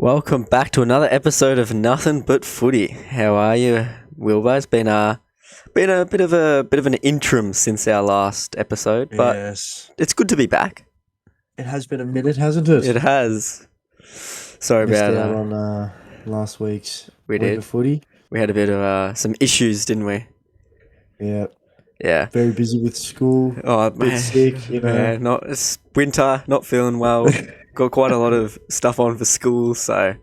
Welcome back to another episode of Nothing But Footy. How are you, Wilbur? It's been a bit of an interim since our last episode, but Yes. it's good to be back. It has been a minute, hasn't it? It has. Sorry Missed about out on last week's We week did. of footy. We had a bit of some issues, didn't we? Yeah. Yeah. Very busy with school. Oh Bit man. sick, you know. Yeah. It's winter. Not feeling well. Got quite a lot of stuff on for school. So,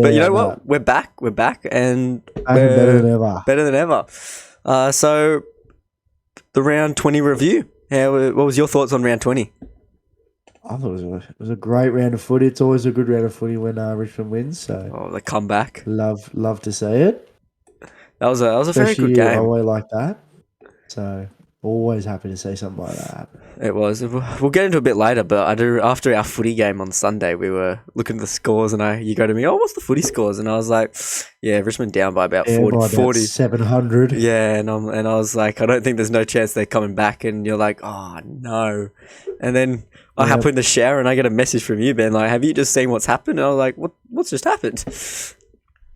but you know what? We're back. We're back, and Back better than ever. Better than ever. So the round 20 review. What was your thoughts on round 20? I thought it was a great round of footy. It's always a good round of footy when Richmond wins. So The comeback. love to see it. That was a very good Especially game. away like that. So always happy to see something like that. It was. We'll get into it a bit later, but after our footy game on Sunday, we were looking at the scores, and you go to me, "Oh, what's the footy scores?" And I was like, "Yeah, Richmond down by about 40. 700. Yeah, and I was like, I don't think there's no chance they're coming back. And you're like, "Oh no!" And then I hop in the shower and I get a message from you, Ben, like, "Have you just seen what's happened?" And I was like, "What's just happened?"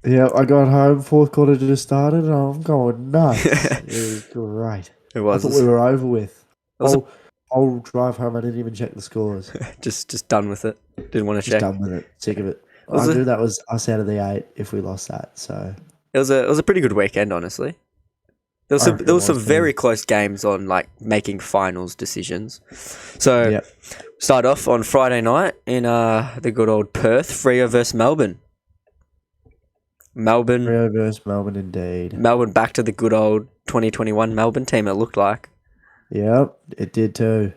Yeah, I got home, fourth quarter just started, and I'm going nuts. It was great. It was. I thought we were over with. I'll drive home. I didn't even check the scores. just done with it. Didn't want to Just check. done with it. Sick of it. I knew that was us out of the 8 if we lost that. So it was a pretty good weekend, honestly. There was some very close games on like making finals decisions. So start off on Friday night in the good old Perth, Freo versus Melbourne. Freo versus Melbourne, indeed. Melbourne back to the good old 2021 Melbourne team. It looked like. Yep, it did too.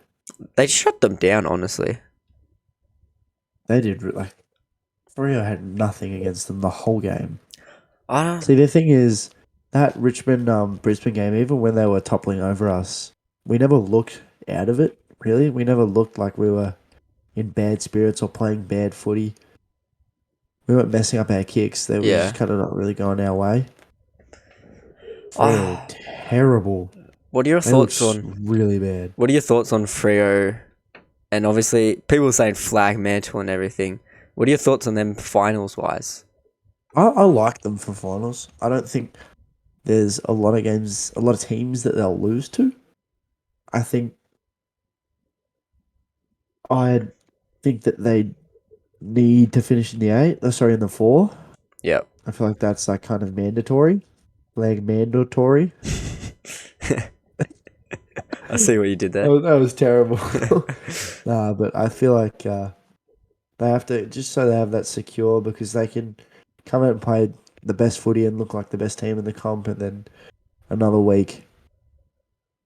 They shut them down, honestly. They did. Like Freo had nothing against them the whole game. See, the thing is that Richmond Brisbane game, even when they were toppling over us, we never looked out of it. Really, we never looked like we were in bad spirits or playing bad footy. We weren't messing up our kicks. They were just kind of not really going our way. Freo terrible. What are your thoughts on really bad? What are your thoughts on Freo? And obviously, people saying flag mantle and everything. What are your thoughts on them finals wise? I like them for finals. I don't think there's a lot of teams that they'll lose to. I think that they need to finish in the 8. In the 4. Yep. I feel like that's like kind of mandatory. Flag mandatory. I see what you did there. That was terrible. But I feel like they have to, just so they have that secure, because they can come out and play the best footy and look like the best team in the comp, and then another week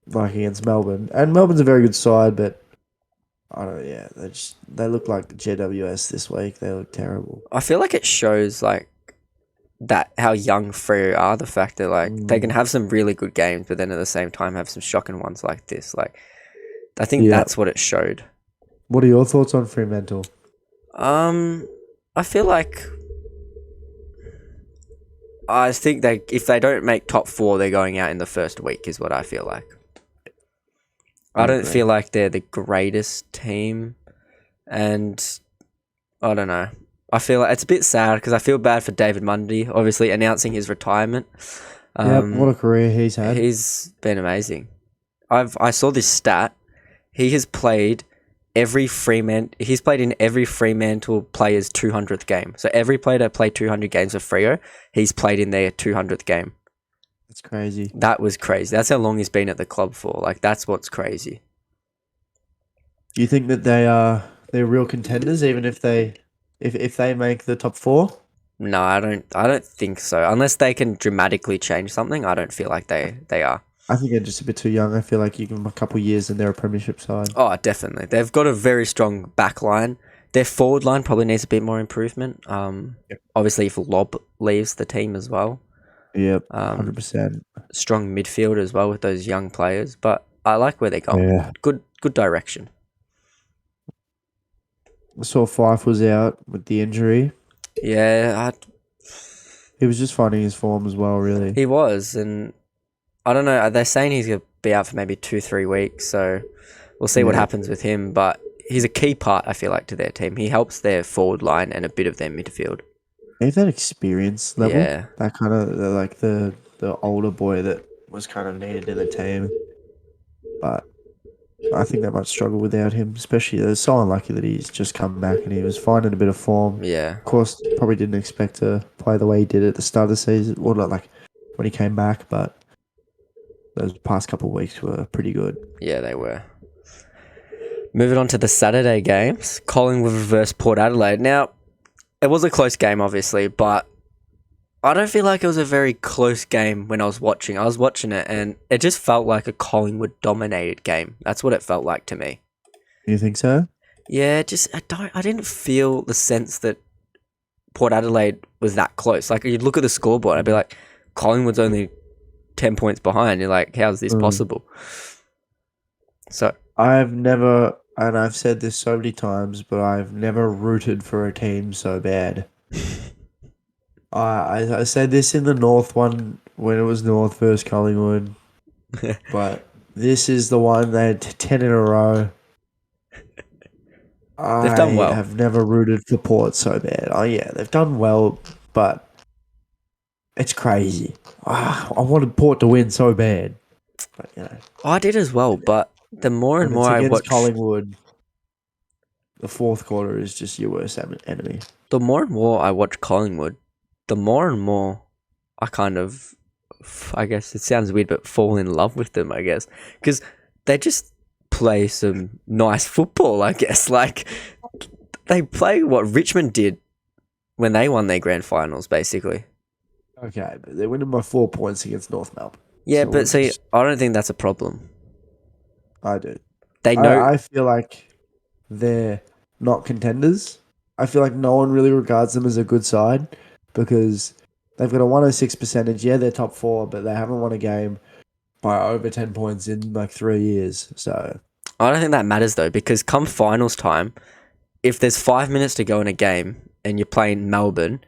like against Melbourne. And Melbourne's a very good side, but they look like GWS this week. They look terrible. I feel like it shows like that how young Freo are, the fact that like they can have some really good games, but then at the same time have some shocking ones like this. Like I think that's what it showed. What are your thoughts on Fremantle? I feel like I think if they don't make top 4, they're going out in the first week, is what I feel like. I don't feel like they're the greatest team, and I don't know. I feel like it's a bit sad because I feel bad for David Mundy, obviously announcing his retirement. What a career he's had. He's been amazing. I saw this stat. He has played he's played in every Fremantle player's 200th game. So every player that played 200 games for Freo, he's played in their 200th game. That's crazy. That was crazy. That's how long he's been at the club for. Like, that's what's crazy. Do you think that they're real contenders, even if they make the top 4? No, I don't think so. Unless they can dramatically change something, I don't feel like they are. I think they're just a bit too young. I feel like you give them a couple of years and they're a premiership side. Oh, definitely. They've got a very strong back line. Their forward line probably needs a bit more improvement. Obviously, if Lob leaves the team as well. Yep, 100%. Strong midfield as well with those young players. But I like where they're going. Yeah. Good direction. I saw Fife was out with the injury. Yeah. He was just finding his form as well, really. He was, and I don't know. They're saying he's going to be out for maybe 2-3 weeks, so we'll see what happens with him. But he's a key part, I feel like, to their team. He helps their forward line and a bit of their midfield. Maybe that experience level, Yeah. that kind of like the older boy that was kind of needed in the team. But I think they might struggle without him, especially they're so unlucky that he's just come back and he was finding a bit of form. Yeah. Of course, probably didn't expect to play the way he did at the start of the season, or like when he came back, but those past couple of weeks were pretty good. Yeah, they were. Moving on to the Saturday games, Collingwood versus Port Adelaide. Now, it was a close game, obviously, but I don't feel like it was a very close game when I was watching. I was watching it, and it just felt like a Collingwood-dominated game. That's what it felt like to me. You think so? Yeah, I didn't feel the sense that Port Adelaide was that close. Like, you'd look at the scoreboard, I'd be like, Collingwood's only 10 points behind. You're like, how's this possible? So I've never, and I've said this so many times, but I've never rooted for a team so bad. I said this in the North one when it was North versus Collingwood, but this is the one they had 10 in a row. they've done well. I have never rooted for Port so bad. Oh yeah, they've done well, but it's crazy. I wanted Port to win so bad, but you know. I did as well, but the more and When more it's I against watch, Collingwood, the fourth quarter is just your worst enemy. the more and more I watch Collingwood, the more and more I kind of, I guess it sounds weird, but fall in love with them, I guess. Because they just play some nice football, I guess. Like, they play what Richmond did when they won their grand finals, basically. Okay, but they're winning by 4 points against North Melbourne. Yeah, So but see, I don't think that's a problem. I do. They know. I feel like they're not contenders. I feel like no one really regards them as a good side because they've got a 106 percentage. Yeah, they're top four, but they haven't won a game by over 10 points in like 3 years. So I don't think that matters, though, because come finals time, if there's 5 minutes to go in a game and you're playing Melbourne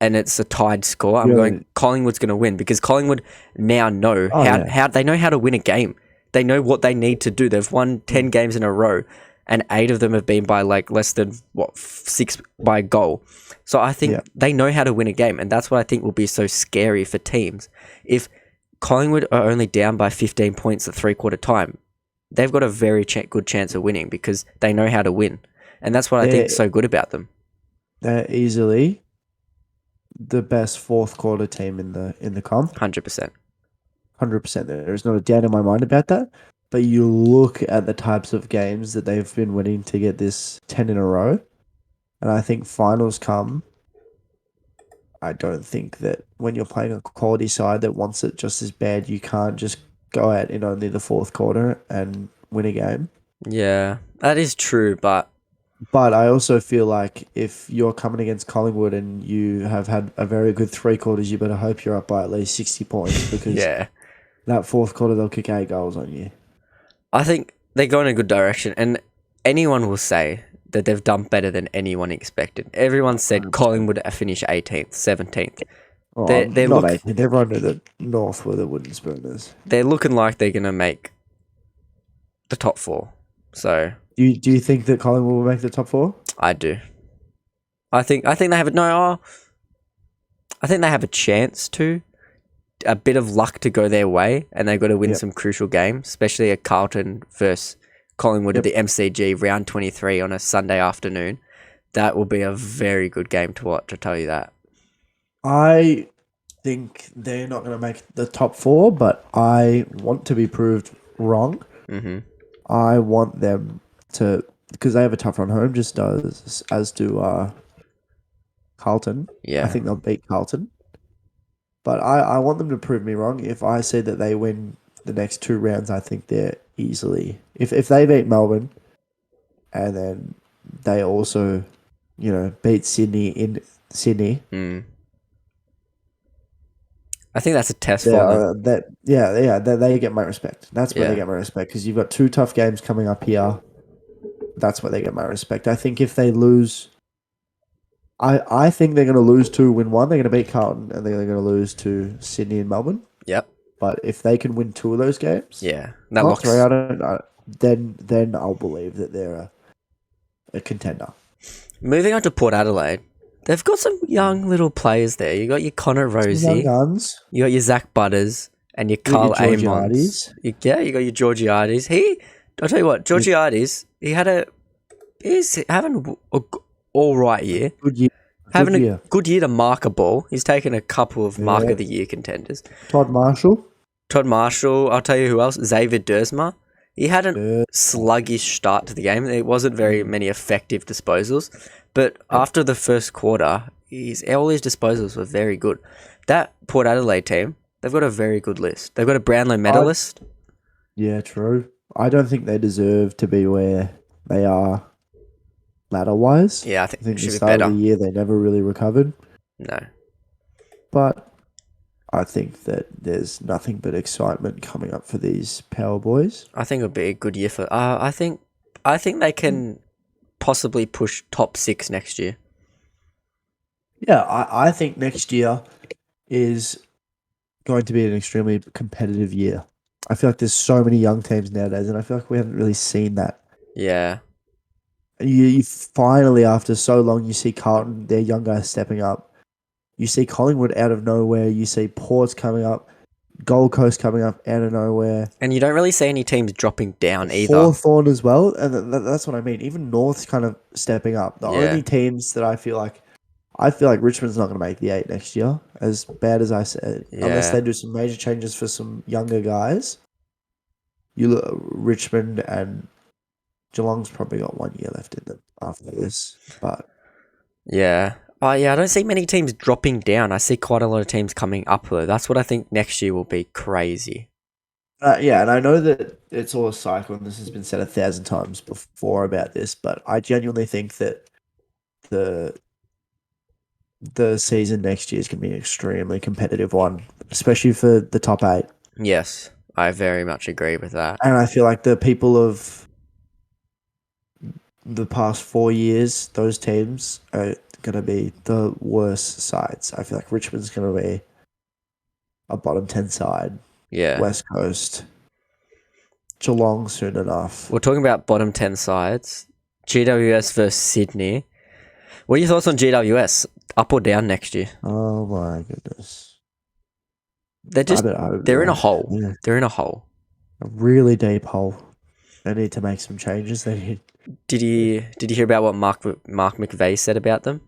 and it's a tied score, I'm going Collingwood's going to win because Collingwood now know how they know how to win a game. They know what they need to do. They've won 10 games in a row and 8 of them have been by like less than 6 by a goal. So I think they know how to win a game, and that's what I think will be so scary for teams. If Collingwood are only down by 15 points at 3/4 time, they've got a very good chance of winning because they know how to win. And that's what I think is so good about them. They're easily the best fourth quarter team in the comp. 100%. 100%. There's not a doubt in my mind about that. But you look at the types of games that they've been winning to get this 10 in a row, and I think finals come. I don't think that when you're playing a quality side that wants it just as bad, you can't just go out in only the fourth quarter and win a game. Yeah, that is true, but I also feel like if you're coming against Collingwood and you have had a very good 3 quarters, you better hope you're up by at least 60 points because that fourth quarter they'll kick 8 goals on you. I think they go in a good direction, and anyone will say that they've done better than anyone expected. Everyone said Collingwood finish 18th, 17th. Oh, they're not 18th. Everyone knew that North were the wooden spooners. They're looking like they're going to make the top 4. So do you think that Collingwood will make the top 4? I do. I think they have I think they have a chance to. A bit of luck to go their way, and they've got to win some crucial games, especially a Carlton versus Collingwood at the MCG round 23 on a Sunday afternoon. That will be a very good game to watch, I'll tell you that. I think they're not going to make the top 4, but I want to be proved wrong. Mm-hmm. I want them to, because they have a tough run home, just as do Carlton. Yeah. I think they'll beat Carlton. But I want them to prove me wrong. If I say that they win the next 2 rounds, I think they're easily... If they beat Melbourne and then they also, beat Sydney in Sydney... I think that's a test for them. They get my respect. That's where they get my respect because you've got 2 tough games coming up here. That's where they get my respect. I think if they lose... I think they're going to lose 2, win 1. They're going to beat Carlton, and they're going to lose to Sydney and Melbourne. Yep. But if they can win 2 of those games, that locks 3. I don't know. Then I'll believe that they're a contender. Moving on to Port Adelaide, They've got some young little players there. You got your Connor Some young Rosie, guns. you got your Zach Butters, and your You got Carl your Amons. Georgiades. You got your Georgiades. I'll tell you what, Georgiades, he's having a all right year. Good year. Having a good year to mark a ball. He's taken a couple of mark Yeah. of the year contenders. Todd Marshall. I'll tell you who else. Xavier Dersma. He had a sluggish start to the game. There wasn't very many effective disposals. But after the first quarter, all his disposals were very good. That Port Adelaide team, they've got a very good list. They've got a Brownlow medalist. Yeah, true. I don't think they deserve to be where they are ladder-wise. Yeah, I think the it should be start better. of the year, they never really recovered. No. But I think that there's nothing but excitement coming up for these Power Boys. I think it'll be a good year for... I think they can possibly push top 6 next year. Yeah, I think next year is going to be an extremely competitive year. I feel like there's so many young teams nowadays, and I feel like we haven't really seen that. Yeah. You finally, after so long, you see Carlton, their young guys stepping up. You see Collingwood out of nowhere. You see Ports coming up, Gold Coast coming up out of nowhere. And you don't really see any teams dropping down either. Hawthorn as well, and that's what I mean. Even North's kind of stepping up. The only teams that I feel like Richmond's not going to make the 8 next year, as bad as I said, unless they do some major changes for some younger guys. You look Richmond and Geelong's probably got 1 year left in them after this, but yeah. I don't see many teams dropping down. I see quite a lot of teams coming up though. That's what I think next year will be crazy. Yeah, and I know that it's all a cycle, and this has been said 1,000 times before about this, but I genuinely think that the season next year is going to be an extremely competitive one, especially for the top 8. Yes, I very much agree with that. And I feel like the people of the past 4 years, those teams are going to be the worst sides. I feel like Richmond's going to be a bottom 10 side. Yeah. West Coast. Geelong soon enough. We're talking about bottom 10 sides. GWS versus Sydney. What are your thoughts on GWS? Up or down next year? Oh my goodness. They're in a hole. Yeah. They're in a hole. A really deep hole. They need to make some changes. Did you hear about what Mark McVeigh said about them?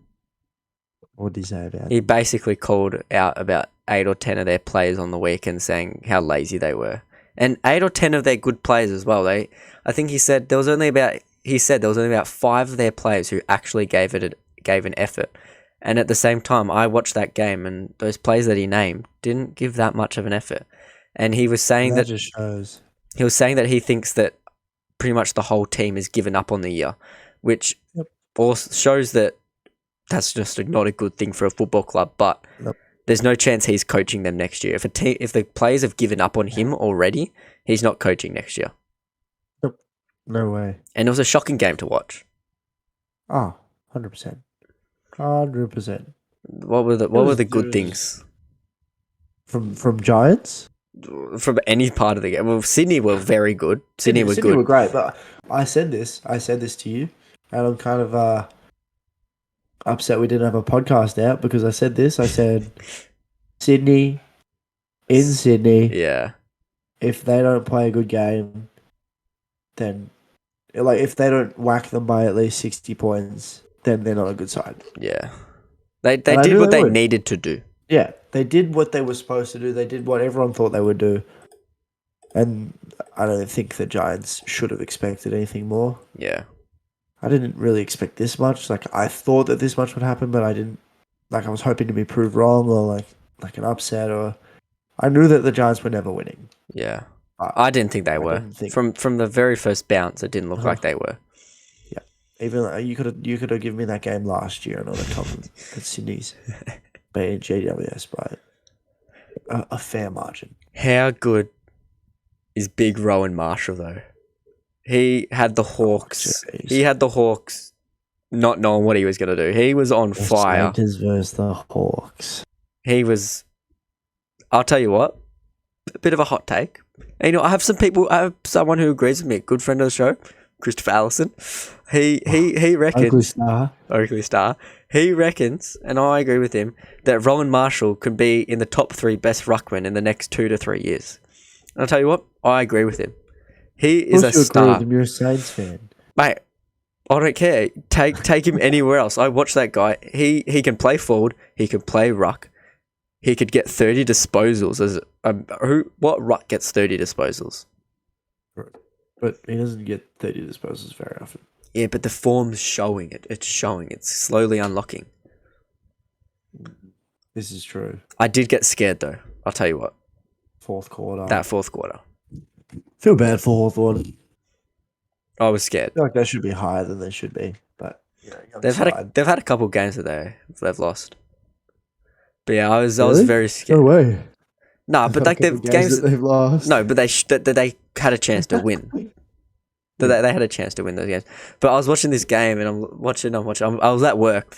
What did he say about He basically called out about 8 or 10 of their players on the weekend, saying how lazy they were, and 8 or 10 of their good players as well. I think he said there was only about 5 of their players who actually gave an effort. And at the same time, I watched that game, and those players that he named didn't give that much of an effort. And he was saying that just shows. He was saying that he thinks that pretty much the whole team has given up on the year, which also shows that that's just not a good thing for a football club. But there's no chance he's coaching them next year. If the players have given up on him already, he's not coaching next year. Nope. No way. And it was a shocking game to watch. 100%. 100%. What were the good things from Giants? From any part of the game? Well, Sydney were very good. Sydney were good. Were great, but I said this to you, and I'm kind of upset we didn't have a podcast out because I said this. I said Sydney, yeah. If they don't play a good game, then if they don't whack them by at least 60 points, then they're not a good side. Yeah. They did what they needed to do. Yeah, they did what they were supposed to do. They did what everyone thought they would do. And I don't think the Giants should have expected anything more. Yeah. I didn't really expect this much. I thought that this much would happen, but I didn't. I was hoping to be proved wrong or like an upset, or I knew that the Giants were never winning. Yeah. I didn't think they were. From the very first bounce, it didn't look like they were. Yeah. Even you could have given me that game last year and on the top of Sydney's. Beating GWS by a fair margin. How good is Big Rowan Marshall though? He had the Hawks. He had the Hawks, not knowing what he was going to do. He was on fire. Panthers versus the Hawks. He was. I'll tell you what. A bit of a hot take. And, I have someone who agrees with me. A good friend of the show, Christopher Allison. He reckons Oakley Star. He reckons, and I agree with him, that Rowan Marshall could be in the top 3 best ruckmen in the next 2 to 3 years. And I'll tell you what, I agree with him. He is a star. Agree with him. You're a Saints fan, mate. I don't care. Take him anywhere else. I watch that guy. He can play forward. He can play ruck. He could get 30 disposals. What ruck gets 30 disposals? But he doesn't get 30 disposals very often. Yeah, but the form's showing it. It's showing. It's slowly unlocking. This is true. I did get scared though. I'll tell you what. Fourth quarter. That fourth quarter. Feel bad for Hawthorn. I was scared. I feel like they should be higher than they should be, but they've had a couple games that they've lost. But yeah, I was very scared. No way. No, but like the games that they've lost. No, but they had a chance to win. They had a chance to win those games. But I was watching this game and I'm watching. I was at work,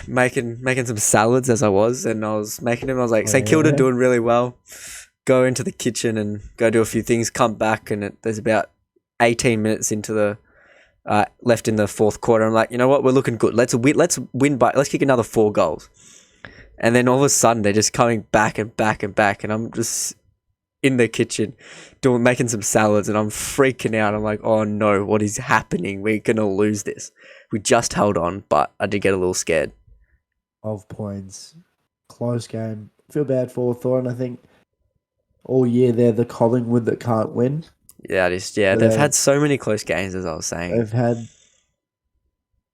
making some salads as I was, and I was making them. I was like, St Kilda doing really well. Go into the kitchen and go do a few things. Come back and there's about 18 minutes into the left in the fourth quarter. I'm like, you know what? We're looking good. Let's win by. Let's kick another 4 goals. And then all of a sudden they're just coming back and back and back, and I'm just in the kitchen making some salads, and I'm freaking out. I'm like, oh no, what is happening? We're gonna lose this. We just held on, but I did get a little scared. 12 points, close game. Feel bad for Hawthorn. I think all year they're the Collingwood that can't win. Yeah, it is. Yeah, they've had so many close games, as I was saying.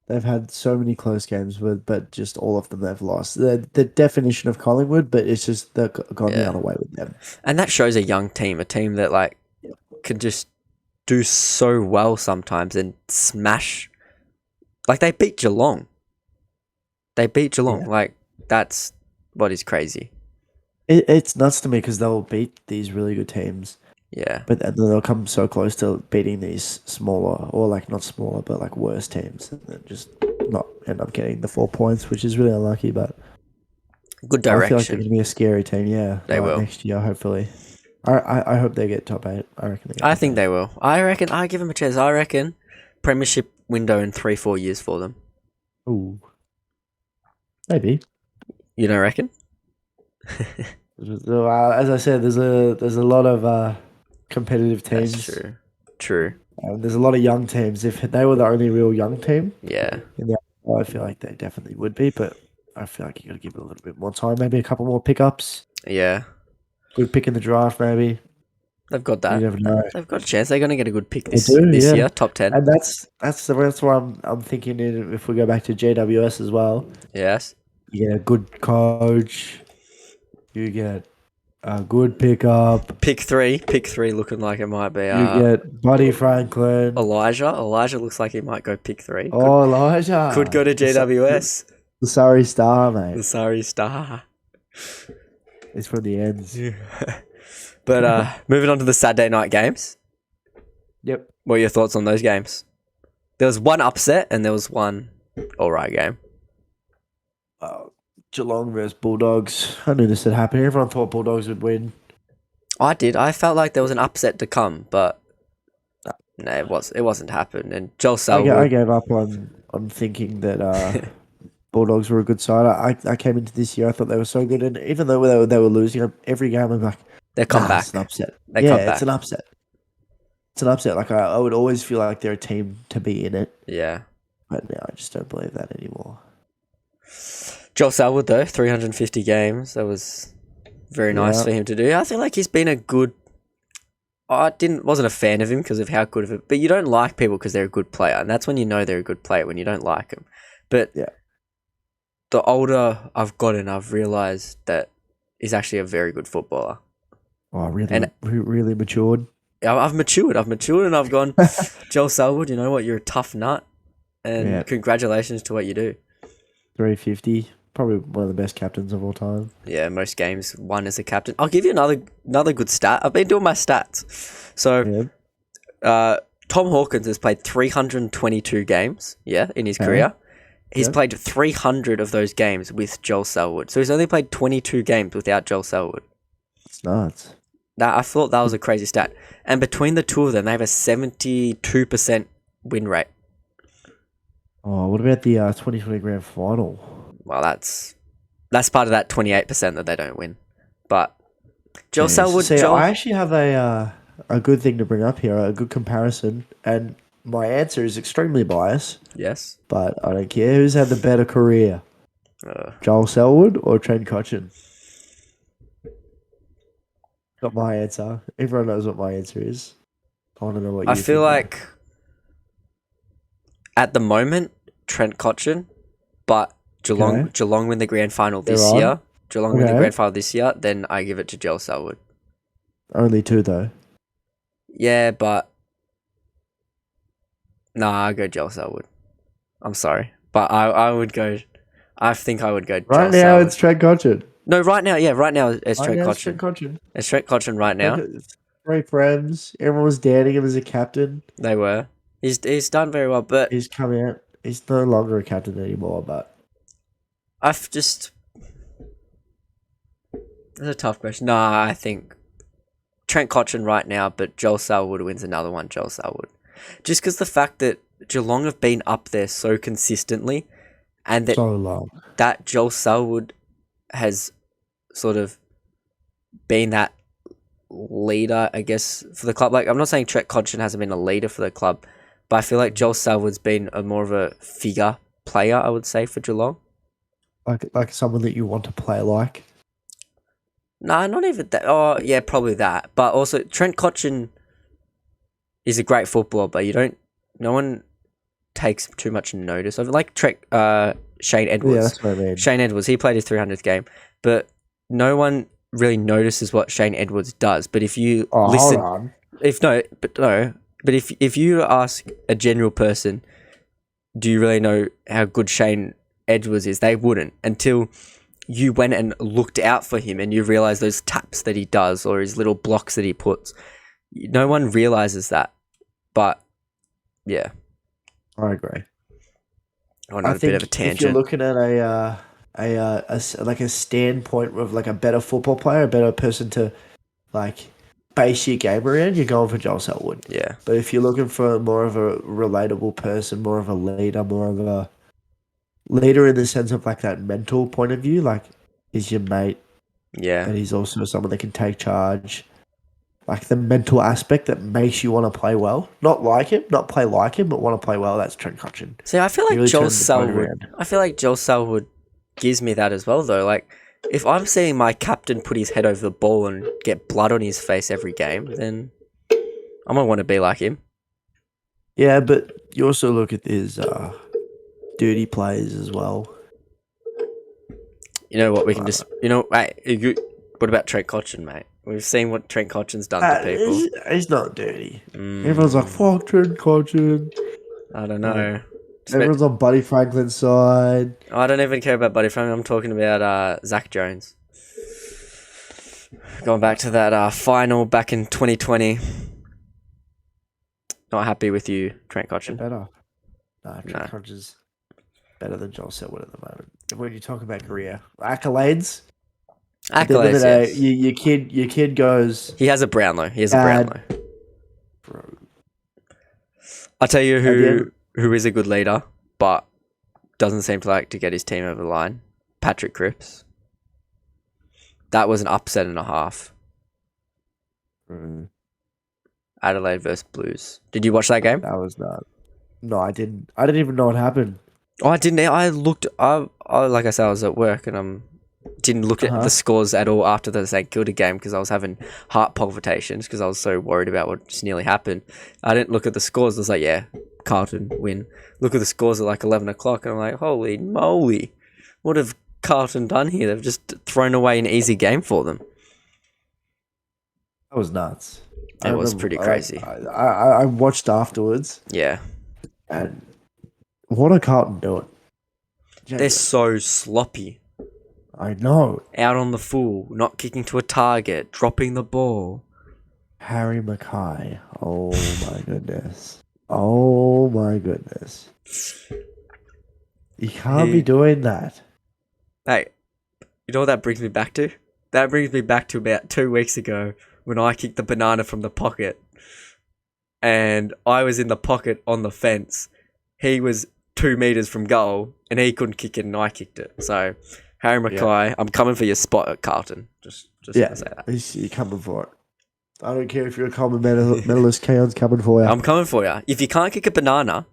They've had so many close games, but just all of them they've lost. The definition of Collingwood, but it's just they've gone the other way with them. And that shows a young team, a team that can just do so well sometimes and smash. Like they beat Geelong. Yeah. That's what is crazy. It's nuts to me because they'll beat these really good teams. Yeah. But then they'll come so close to beating these smaller, or not smaller, but worse teams, and then just not end up getting the 4 points, which is really unlucky. But good direction. I feel like they're going to be a scary team. Yeah, they will next year, hopefully. I hope they get top 8. I reckon. I think they will. I reckon. I give them a chance. I reckon premiership window in 3-4 years for them. Ooh, maybe. You don't reckon? As I said, there's a lot of competitive teams. That's true. There's a lot of young teams. If they were the only real young team, I feel like they definitely would be. But I feel like you got to give it a little bit more time. Maybe a couple more pickups. Yeah. Good pick in the draft, maybe. They've got that. You never know. They've got a chance. They're going to get a good pick this year, top 10. And that's why I'm thinking if we go back to GWS as well. Yes. You get a good coach. You get a good pickup. Pick three looking like it might be. You get Buddy Franklin. Elijah looks like he might go pick 3. Elijah. Could go to GWS. The Surrey Star, mate. The Surrey Star. It's from the ends. But moving on to the Saturday night games. Yep. What are your thoughts on those games? There was one upset and there was one alright game. Geelong versus Bulldogs. I knew this would happen. Everyone thought Bulldogs would win. I did. I felt like there was an upset to come, but no, it wasn't happening. And Joel Selwood... I gave up on thinking that Bulldogs were a good side. I came into this year, I thought they were so good, and even though they were losing every game, I'm like, they come back. It's an upset. They come back. It's an upset. It's an upset. Like I would always feel like they're a team to be in it. Yeah. But now I just don't believe that anymore. Joel Selwood, though, 350 games. That was very nice for him to do. I feel like he's been a good... wasn't a fan of him because of how good of it... But you don't like people because they're a good player. And that's when you know they're a good player, when you don't like them. But the older I've gotten, I've realised that he's actually a very good footballer. Oh, really? And really matured? I've matured and I've gone, Joel Selwood, you know what? You're a tough nut. And congratulations to what you do. 350. Probably one of the best captains of all time. Yeah, most games won as a captain. I'll give you another good stat. I've been doing my stats. So, Tom Hawkins has played 322 games, in his career. He's played 300 of those games with Joel Selwood. So he's only played 22 games without Joel Selwood. It's nuts. I thought that was a crazy stat. And between the two of them, they have a 72% win rate. Oh, what about the 2020 grand final? Well, that's part of that 28% that they don't win. But Joel Jeez. Selwood, See, I actually have a good thing to bring up here, a good comparison, and my answer is extremely biased, yes. but I don't care. Who's had the better career, Joel Selwood or Trent Cotchin? Got my answer. Everyone knows what my answer is. I want to know what you I think. feel like at the moment, Trent Cotchin, but Geelong win the grand final this year. Geelong win the grand final this year, then I give it to Joel Selwood. Only 2 though. Yeah, but I go Joel Selwood. I'm sorry, but I would go. I think I would go. Right Joel now, Selwood. it's Trent Cotchin. No, right now, yeah, right now it's Trent Cotchin. Trent Cotchin. It's Trent Cotchin right now. Great friends. Everyone was doubting him as a captain. They were. He's done very well, but He's come out. He's no longer a captain anymore. But I've just. That's a tough question. Nah, I think Trent Cotchin right now, but Joel Selwood wins another one. Joel Selwood, just because the fact that Geelong have been up there so consistently, and that so long that Joel Selwood has sort of been that leader, I guess, for the club. Like, I'm not saying Trent Cotchin hasn't been a leader for the club, but I feel like Joel Selwood's been a more of a figure player, I would say, for Geelong. Like someone that you want to play like. No, not even that. Oh, yeah, probably that. But also, Trent Cotchin is a great footballer, but no one takes too much notice of it. Like Shane Edwards. Yeah, that's what I mean. Shane Edwards, he played his 300th game, but no one really notices what Shane Edwards does. But if you listen, hold on. but if you ask a general person, do you really know how good Shane Edwards is? They wouldn't until you went and looked out for him and you realize those taps that he does or his little blocks that he puts. No one realizes that, but yeah, I agree. On a bit of a tangent. If you're looking at a standpoint of like a better football player, a better person to like base your game around, you're going for Joel Selwood. Yeah. But if you're looking for more of a relatable person, more of a leader, more of a leader in the sense of like that mental point of view, like he's your mate. Yeah. And he's also someone that can take charge. Like the mental aspect that makes you want to play well. Not play like him, but want to play well. That's Trent Cotchin. See, I feel like Joel Selwood gives me that as well, though. Like, if I'm seeing my captain put his head over the ball and get blood on his face every game, then I might want to be like him. Yeah, but you also look at his dirty plays as well. You know what? We can just... what about Trent Cotchin, mate? We've seen what Trent Cotchin's done to people. He's not dirty. Everyone's like, fuck Trent Cotchin. I don't know. Everyone's on Buddy Franklin's side. I don't even care about Buddy Franklin. I'm talking about Zach Jones. Going back to that final back in 2020. Not happy with you, Trent Cotchin. Better. Trent Cotchin's better than Joel Selwood at the moment. When you talk about career accolades, at the end of the day, yes. your kid goes. He has a Brownlow. Bro. I'll tell you who is a good leader, but doesn't seem to like to get his team over the line. Patrick Cripps. That was an upset and a half. Adelaide versus Blues. Did you watch that game? That was not. No, I didn't. I didn't even know what happened. Oh, I didn't. I looked. Like I said, I was at work and didn't look at the scores at all after the St Kilda game because I was having heart palpitations because I was so worried about what just nearly happened. I didn't look at the scores. I was like, yeah, Carlton win. Look at the scores at like 11 o'clock and I'm like, holy moly, what have Carlton done here? They've just thrown away an easy game for them. That was nuts. It was pretty crazy. I watched afterwards. Yeah. And what are Carlton doing? They're so sloppy. I know. Out on the full, not kicking to a target, dropping the ball. Harry Mackay. Oh my goodness. Oh my goodness. You can't be doing that. Hey, you know what that brings me back to? That brings me back to about 2 weeks ago when I kicked the banana from the pocket and I was in the pocket on the fence. He was 2 meters from goal and he couldn't kick it and I kicked it. So, Harry Mackay, I'm coming for your spot at Carlton. Just to say that. You're coming for it. I don't care if you're a Coleman medalist, Keon's coming for you. I'm coming for you. If you can't kick a banana,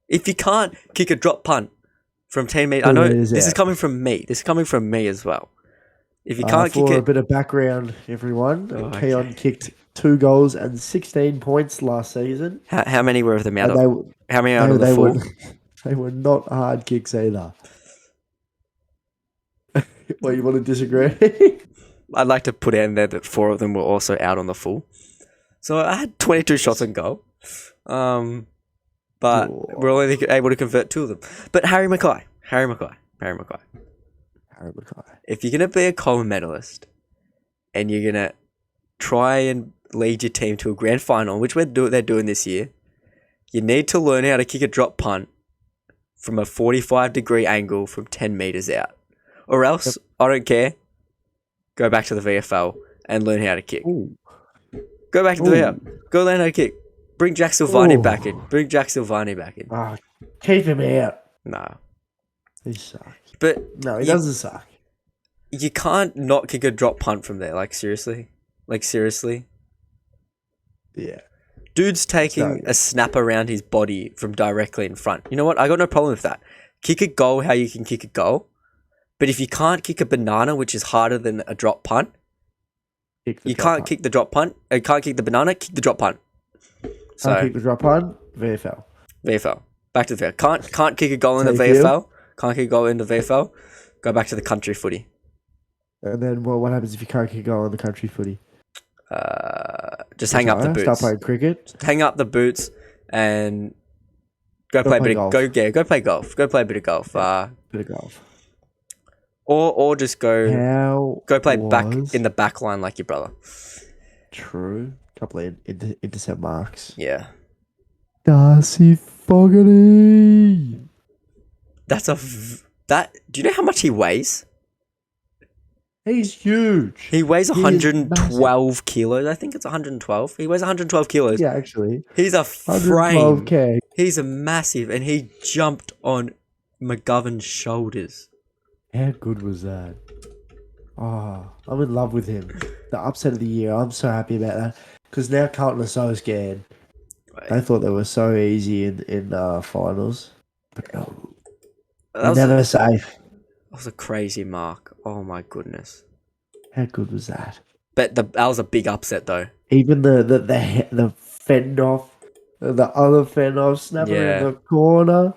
if you can't kick a drop punt from 10 meters, I know this is coming from me. This is coming from me as well. If you can't kick it... For a bit of background, everyone, Keon kicked 2 goals and 16 points last season. How many were of them out of... How many out of the 4? They were not hard kicks either. Well, you want to disagree? I'd like to put in there that 4 of them were also out on the full. So I had 22 shots on goal. But we're only able to convert 2 of them. But Harry Mackay. If you're going to be a Coleman medalist and you're going to try and lead your team to a grand final, which they're doing this year, you need to learn how to kick a drop punt from a 45-degree angle from 10 meters out. Or else, I don't care, go back to the VFL and learn how to kick. Ooh. Go back to the VFL. Go learn how to kick. Bring Jack Silvani back in. Keep him out. No. He sucks. But no, he doesn't suck. You can't not kick a drop punt from there. Like, seriously? Yeah. Dude's taking a snap around his body from directly in front. You know what? I got no problem with that. Kick a goal how you can kick a goal. But if you can't kick a banana, which is harder than a drop punt, kick the banana, kick the drop punt. So, can't kick the drop punt, VFL. Back to the VFL. Can't kick a goal in the VFL. Can't kick a goal in the VFL. Go back to the country footy. And then what happens if you can't kick a goal in the country footy? Just hang up the boots. Start playing cricket. Just hang up the boots and go play a bit of golf. Go play golf. Go play a bit of golf. Or just go play back in the back line like your brother. True. Couple of intercept marks. Yeah. Darcy Fogarty. Do you know how much he weighs? He's huge. He weighs 112 kilos. I think it's 112. He weighs 112 kilos. Yeah, actually. He's a frame. 112K. He's a massive, and he jumped on McGovern's shoulders. How good was that? Oh, I'm in love with him. The upset of the year. I'm so happy about that. Because now Carlton are so scared. They thought they were so easy in finals. But never safe. That was a crazy mark. Oh my goodness. How good was that? But that was a big upset though. Even the fend off, the other fend off snapping in the corner.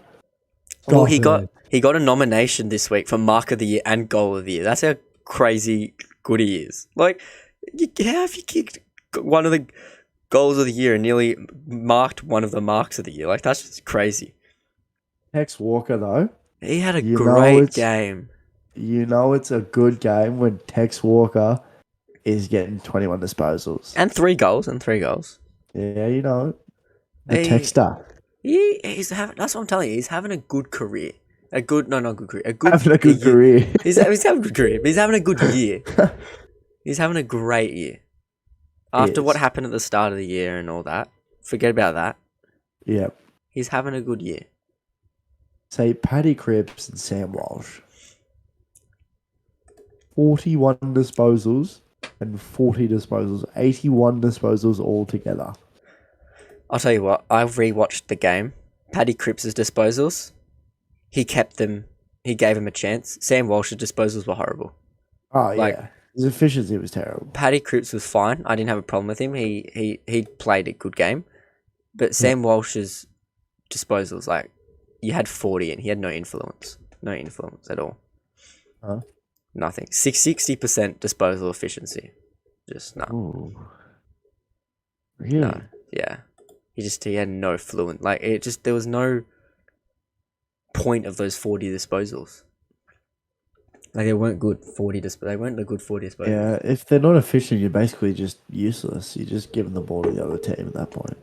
Well, he got a nomination this week for Mark of the Year and Goal of the Year. That's how crazy good he is. Like, how have you kicked one of the goals of the year and nearly marked one of the marks of the year? Like, that's just crazy. Tex Walker, though. He had a great game. You know it's a good game when Tex Walker is getting 21 disposals. And 3 goals. Yeah, you know. The Texter. That's what I'm telling you. He's having a good career. He's having a good career. He's having a good career, but he's having a good year. He's having a great year. After what happened at the start of the year and all that, forget about that. Yep. He's having a good year. Say Paddy Cripps and Sam Walsh. 41 disposals and 40 disposals. 81 disposals altogether. I'll tell you what, I rewatched the game. Paddy Cripps' disposals, he kept them, he gave him a chance. Sam Walsh's disposals were horrible. Oh, yeah. His efficiency was terrible. Paddy Cripps was fine. I didn't have a problem with him. He played a good game. But Sam Walsh's disposals, like, you had 40 and he had no influence. No influence at all. Huh? Nothing. 60% disposal efficiency. Just no. Ooh. Really? No. Yeah. He had no fluent. Like, there was no point of those 40 disposals. Like, they weren't good 40 they weren't a good 40 disposals. Yeah, if they're not efficient, you're basically just useless. You're just giving the ball to the other team at that point.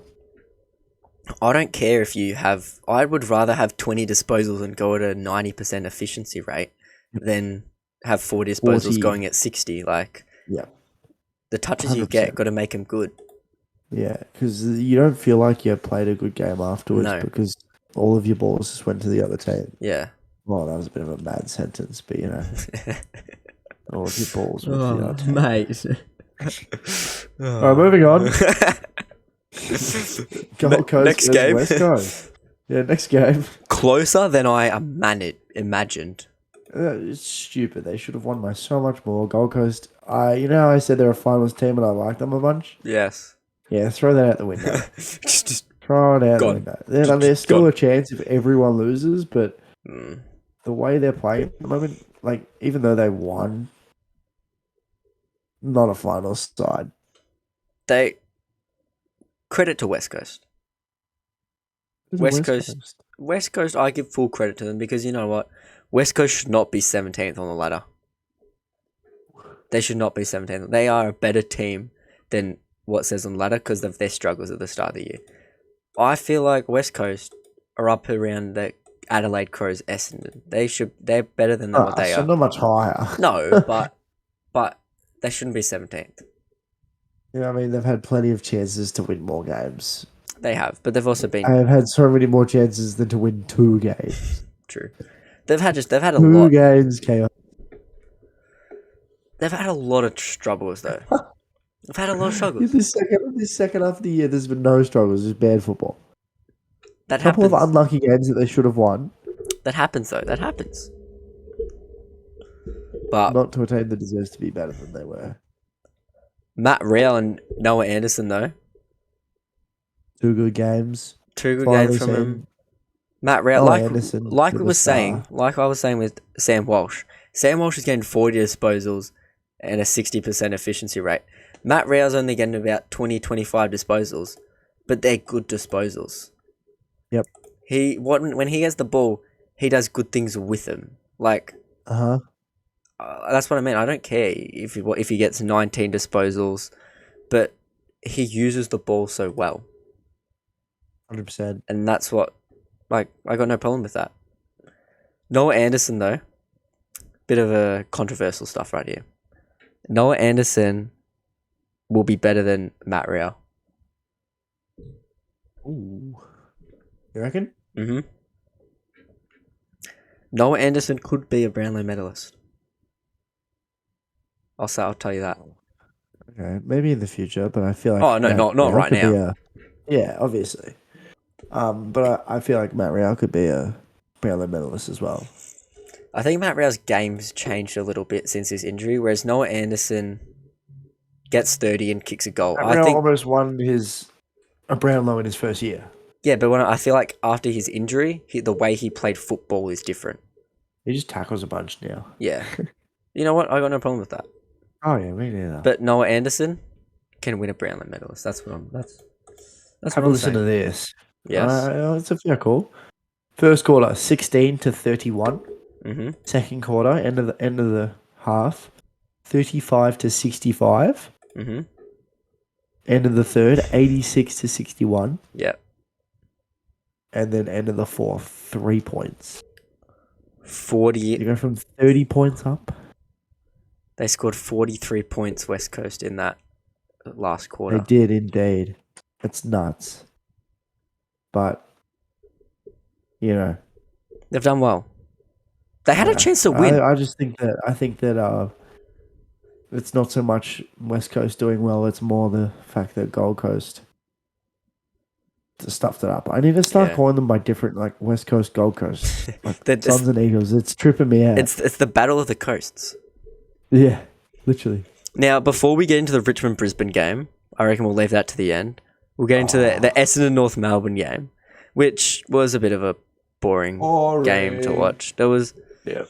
I don't care if you have... I would rather have 20 disposals and go at a 90% efficiency rate than have 40 disposals going at 60. Like, yeah. The touches you 100%. get got to make them good. Yeah, because you don't feel like you played a good game afterwards No. because all of your balls just went to the other team. Yeah. Well, that was a bit of a bad sentence, but all of your balls went to the other team. Mate. All right, moving on. Gold Coast next versus game. West Coast. Yeah, next game. Closer than I imagined. It's stupid. They should have won by so much more. Gold Coast. How I said they're a finals team and I like them a bunch. Yes. Yeah, throw that out the window. just Throw it out gone. the window. There's still gone. a chance if everyone loses, but Mm. the way they're playing at the moment, like even though they won, not a finals side. They credit to West Coast. West Coast, I give full credit to them because you know what? West Coast should not be 17th on the ladder. They should not be 17th. They are a better team than what says on the ladder because of their struggles at the start of the year. I feel like West Coast are up around the Adelaide Crows, Essendon. They're better than what they so are. not much higher. No, but they shouldn't be 17th. I mean, they've had plenty of chances to win more games. They have, but they've also been They've had so many more chances than to win 2 games. true. They've had a 2 lot. games, chaos. They've had a lot of struggles though. They've had a lot of struggles. This second half of the year, there's been no struggles. It's bad football. That A couple happens. of unlucky games that they should have won. That happens though. That happens. But Not to a team that deserves to be better than they were. Matt Rao and Noah Anderson though. 2 good games. 2 good Finally games from seen him. Matt Rao, Noah like Anderson we with were a saying, star. like I was saying with Sam Walsh. Sam Walsh is getting 40 disposals and a 60% efficiency rate. Matt Rao's only getting about 20, 25 disposals, but they're good disposals. Yep. When he has the ball, he does good things with him. Like that's what I mean. I don't care if he gets 19 disposals, but he uses the ball so well. 100%. And that's what, like, I got no problem with that. Noah Anderson, though, bit of a controversial stuff right here. Noah Anderson will be better than Matt Rao. Ooh. You reckon? Mm-hmm. Noah Anderson could be a Brownlow medalist. I'll tell you that. Okay, maybe in the future, but I feel like Oh, no, not right could be now. Yeah, obviously. But I feel like Matt Rao could be a Brownlow medalist as well. I think Matt Rao's game's changed a little bit since his injury, whereas Noah Anderson gets 30 and kicks a goal. Matt Rao almost won a Brownlow in his first year. Yeah, but I feel like after his injury, the way he played football is different. He just tackles a bunch now. Yeah. You know what? I got no problem with that. Oh yeah, me neither. But Noah Anderson can win a Brownlow medalist. That's what I'm Have a listen to this. Yes. It's a fair call. First quarter, 16-31. Mm-hmm. Second quarter, end of the half, 35-65. Mm-hmm. End of the third, 86-61. Yeah. And then end of the fourth, 3 points. 40. You go from 30 points up. They scored 43 points West Coast in that last quarter. They did indeed. It's nuts. But, They've done well. They had a chance to win. I think that it's not so much West Coast doing well, it's more the fact that Gold Coast stuffed it up. I need to start calling them by different, like West Coast, Gold Coast. Like Suns and Eagles. It's tripping me out. It's the battle of the coasts. Yeah, literally. Now, before we get into the Richmond-Brisbane game, I reckon we'll leave that to the end. We'll get into the Essendon-North Melbourne game, which was a bit of a boring game to watch. There was... Yeah.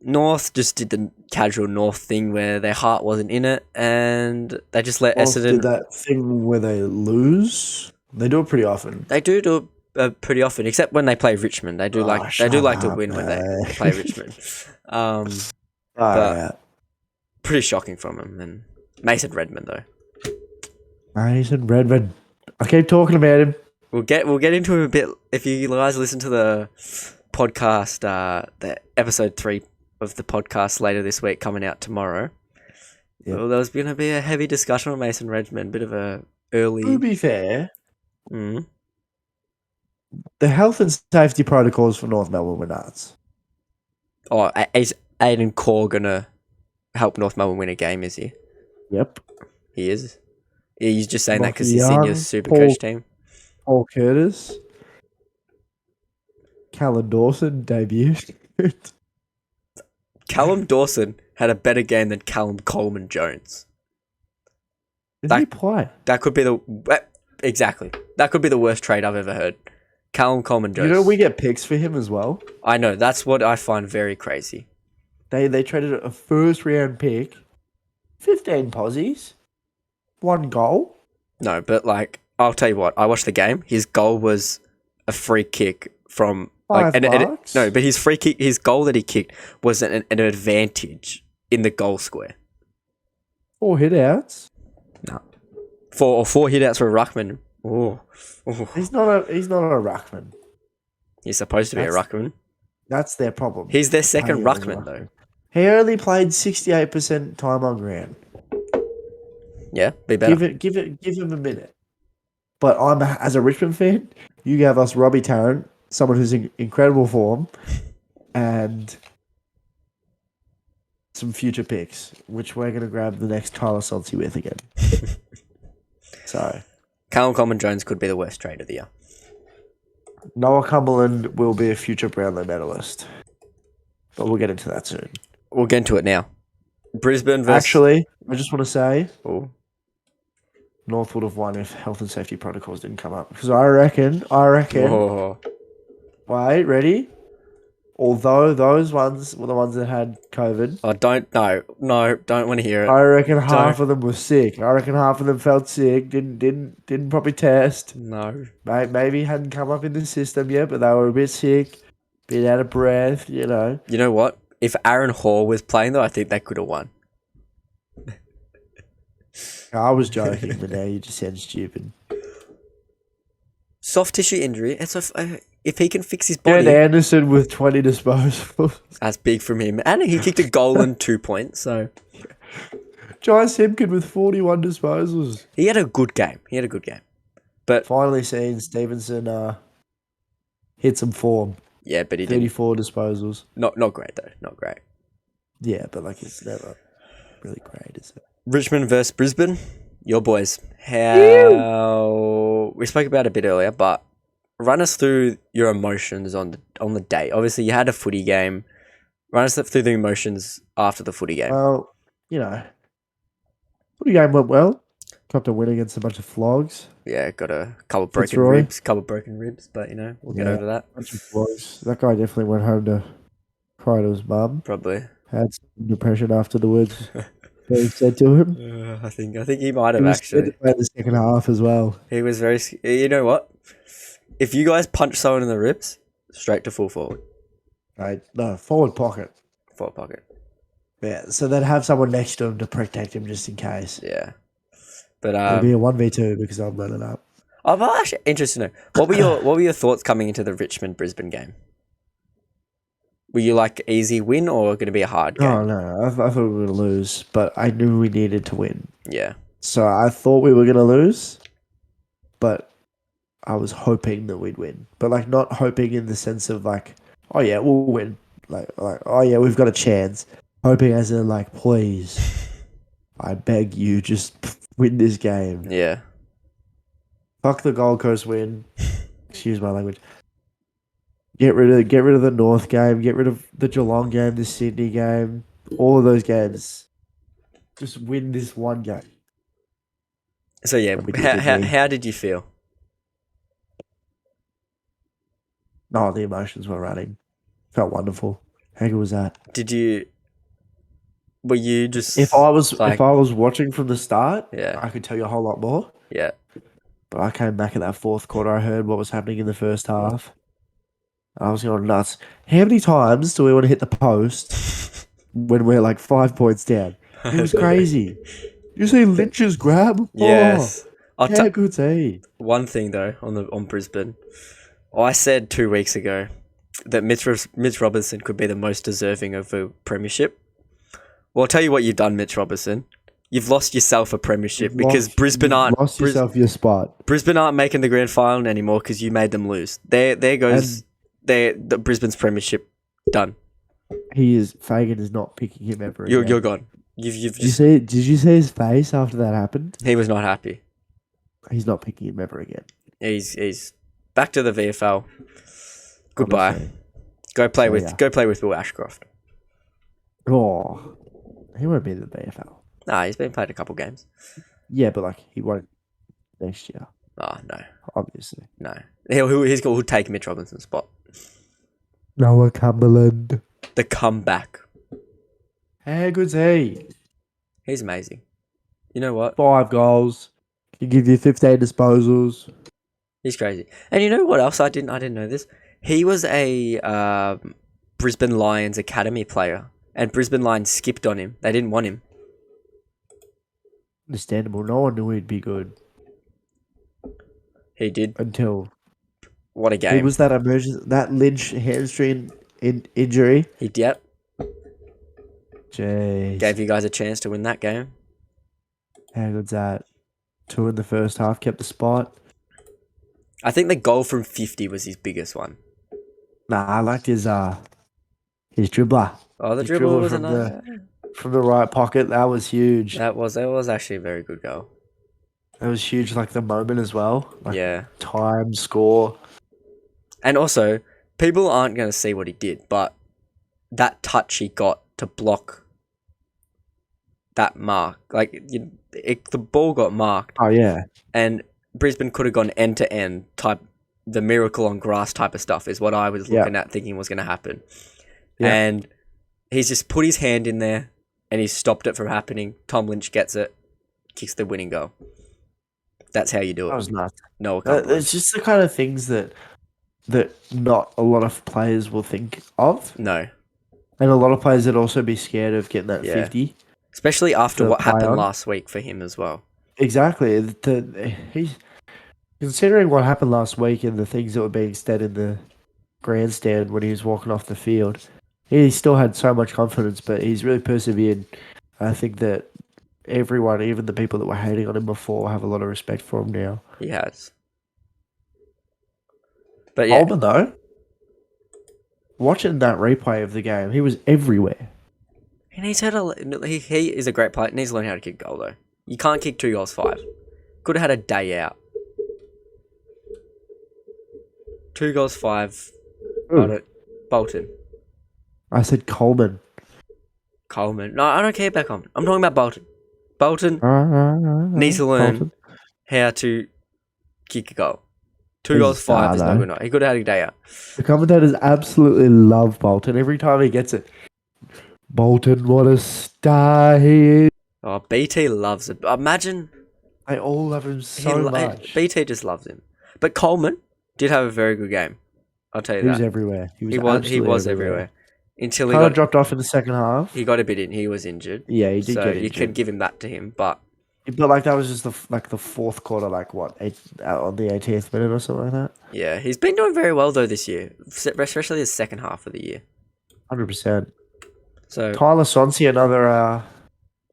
North just did the casual North thing where their heart wasn't in it, and they just let North Essendon... did that thing where they lose. They do it pretty often. They do it pretty often, except when they play Richmond. They do like to win when they play Richmond. But pretty shocking from him. And Mason Redmond though. Mason Redmond. I keep talking about him. We'll get into him a bit. If you guys listen to the podcast, the episode 3 of the podcast later this week coming out tomorrow, Yep. Well, there was going to be a heavy discussion on Mason Redmond. Bit of a To early. be fair, Mm. the health and safety protocols for North Melbourne were nuts. Oh, is Aiden Core going to help North Melbourne win a game, is he? Yep. He is. He's just saying that Lockie because he's senior Young, super Paul- coach team. Paul Curtis, Callan Dawson debuted. Callum Dawson had a better game than Callum Coleman Jones. Did he play? That could be exactly. That could be the worst trade I've ever heard. Callum Coleman Jones. You know, we get picks for him as well. I know, that's what I find very crazy. They traded a first round pick, 15 posies, 1 goal. No, but like, I'll tell you what. I watched the game. His goal was a free kick from like, 5 marks. no, but his free kick, his goal that he kicked was an advantage in the goal square. 4 hit outs. No, four hit outs for Ruckman. Oh, He's not a ruckman. he's supposed to be a Ruckman. That's their problem. He's their second Paying him as a Ruckman though. He only played 68% time on ground. Yeah, be better. Give him a minute. But as a Richmond fan, you gave us Robbie Tarrant, someone who's in incredible form, and some future picks, which we're going to grab the next Tyler Sonsi with again. So, Callum Coleman Jones could be the worst trade of the year. Noah Cumberland will be a future Brownlow medalist. But we'll get into that soon. We'll get into it now. Brisbane versus... Actually, I just want to say, oh. North would have won if health and safety protocols didn't come up. Because I reckon... Oh. Wait, ready? Although those ones were the ones that had COVID. Oh, don't want to hear it. I reckon half of them were sick. I reckon half of them felt sick, didn't probably test. No. Maybe hadn't come up in the system yet, but they were a bit sick, bit out of breath, you know. You know what? If Aaron Hall was playing though, I think they could have won. I was joking, but now you just sound stupid. Soft tissue injury. It's if he can fix his body. Dan Anderson with 20 disposals. That's big from him. And he kicked a goal and 2 points, so... Jai Simpkin with 41 disposals. He had a good game. But finally seen Stevenson hit some form. Yeah, but he 34 disposals. Not great, though. Not great. Yeah, but like it's never really great, is it? Richmond versus Brisbane. Your boys. How... We spoke about it a bit earlier, but... Run us through your emotions on the day. Obviously, you had a footy game. Run us through the emotions after the footy game. Well, you know, footy game went well. Got to win against a bunch of flogs. Yeah, got a couple broken ribs, but you know, we'll get over that. Bunch of flogs. That guy definitely went home to cry to his mum. Probably had some depression after the words being said to him. I think he might have actually. He was the second half as well. He was very. You know what? If you guys punch someone in the ribs, straight to full forward. Right, no, forward pocket. Forward pocket. Yeah, so they'd have someone next to him to protect him just in case. Yeah, but it'd be a 1v2 because I'm running up. I'm actually interested to know what were your thoughts coming into the Richmond Brisbane game? Were you like easy win or going to be a hard game? Oh no, I thought we were going to lose, but I knew we needed to win. Yeah. So I thought we were going to lose, but I was hoping that we'd win, but like not hoping in the sense of like, oh yeah, we'll win. Like oh yeah, we've got a chance. Hoping as in like, please, I beg you, just win this game. Yeah. Fuck the Gold Coast win. Excuse my language. Get rid of the North game. Get rid of the Geelong game, the Sydney game, all of those games. Just win this one game. So yeah, how did you feel? Oh, the emotions were running. Felt wonderful. How good was that? Were you just... If I was watching from the start, yeah, I could tell you a whole lot more. Yeah. But I came back in that fourth quarter, I heard what was happening in the first half. I was going nuts. How many times do we want to hit the post when we're like 5 points down? It was crazy. You see Lynch's grab? Yes. Oh, how good's he? One thing though, on Brisbane. I said 2 weeks ago that Mitch Robinson could be the most deserving of a premiership. Well, I'll tell you what you've done, Mitch Robinson. you've lost yourself a premiership because Brisbane aren't lost yourself your spot. Brisbane aren't making the grand final anymore because you made them lose. There goes the Brisbane's premiership done. Fagan is not picking him ever again. You're gone. You've just, Did you see his face after that happened? he was not happy. He's not picking him ever again. He's back to the VFL. Goodbye. Honestly. Go play with Will Ashcroft. Oh, he won't be in the VFL. Nah, he's been played a couple games. Yeah, but like he won't next year. Oh no, Obviously. no. He'll take Mitch Robinson's spot. Noah Cumberland. The comeback. How good's he? He's amazing. You know what? 5 goals. Can give you 15 disposals. He's crazy. And you know what else? I didn't know this. He was a Brisbane Lions academy player, and Brisbane Lions skipped on him. They didn't want him. Understandable. No one knew he'd be good He did. until What a game. it was that Lynch hamstring injury. Yep. Jeez. Gave you guys a chance to win that game. How good's that? 2 in the first half, kept the spot. I think the goal from 50 was his biggest one. Nah, I liked his dribbler. Oh, the His dribble was from another. from the right pocket. That was huge. That was actually a very good goal. That was huge, like the moment as well. Like Yeah. time, score. And also, people aren't going to see what he did, but that touch he got to block that mark, the ball got marked, Oh yeah. and Brisbane could have gone end to end type, the miracle on grass type of stuff is what I was looking at, thinking was going to happen. Yeah. And he's just put his hand in there, and he's stopped it from happening. Tom Lynch gets it, kicks the winning goal. That's how you do it. That was nuts. No, Cumberland. It's just the kind of things that not a lot of players will think of. No. And a lot of players would also be scared of getting that Yeah. 50. Especially after To what play happened on. last week for him as well. Exactly. He's considering what happened last week and the things that were being said in the grandstand when he was walking off the field. He still had so much confidence, but he's really persevered. I think that everyone, even the people that were hating on him before, have a lot of respect for him now. He has. But yeah, Coleman, though, watching that replay of the game, he was everywhere. and he is a great player. Needs to learn how to kick goal though. You can't kick 2 goals 5. Could have had a day out. 2 goals 5. Bolton. I said Coleman. Coleman. No, I don't care about Coleman. I'm talking about Bolton. Bolton needs to learn Bolton. how to kick a goal. 2 He's goals a 5 star, is not though. good enough. He could have had a day out. The commentators absolutely love Bolton. Every time he gets it, Bolton, what a star he is. Oh, BT loves it. Imagine They all love him so much. BT just loves him. But Coleman did have a very good game. I'll tell you He was that. everywhere. He was He was absolutely everywhere. Until Kind of dropped off in the second half. he got a bit in. He was injured. Yeah, he did So get you injured. could give him that to him. But But like that was just the fourth quarter, on the 80th minute or something like that. yeah, he's been doing very well though this year, especially the second half of the year. 100%. So Tyler Sonsi, another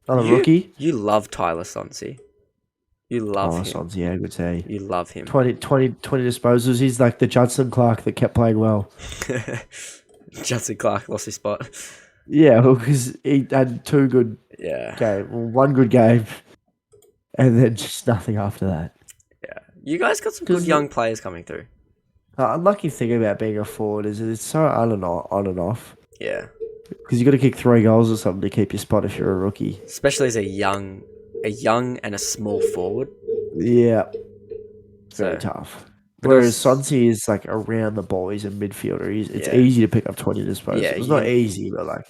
rookie. You love Tyler Sonsi. You love him. Sonsi, I would say. You love him. 20 disposals. He's like the Judson Clark that kept playing well. Judson Clark lost his spot. Yeah, because he had 2 good Yeah. one good game, and then just nothing after that. Yeah. You guys got some good young players coming through. Unlucky thing about being a forward is it's so on and off. Yeah. Because you got to kick 3 goals or something to keep your spot if you're a rookie. Especially as a young and a small forward. Yeah, very So- tough. But Whereas it's- Sonsi is like around the ball. He's a midfielder. It's Yeah. easy to pick up 20 disposals. Yeah, It's not easy, but like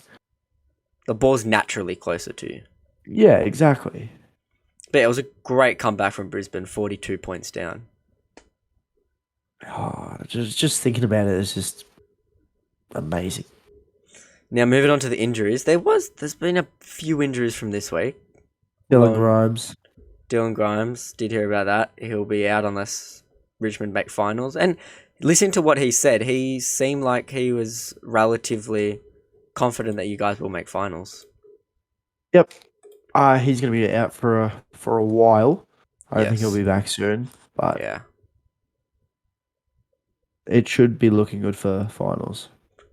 The ball's naturally closer to you. yeah, exactly. But yeah, it was a great comeback from Brisbane, 42 points down. Oh, just thinking about it is just amazing. Now moving on to the injuries. There's been a few injuries from this week. Dylan Well, Grimes. Dylan Grimes, did hear about that. He'll be out unless Richmond make finals. And listen to what he said. He seemed like he was relatively confident that you guys will make finals. Yep. He's going to be out for a while. I don't think he'll Yes. be back soon, but Yeah. it should be looking good for finals.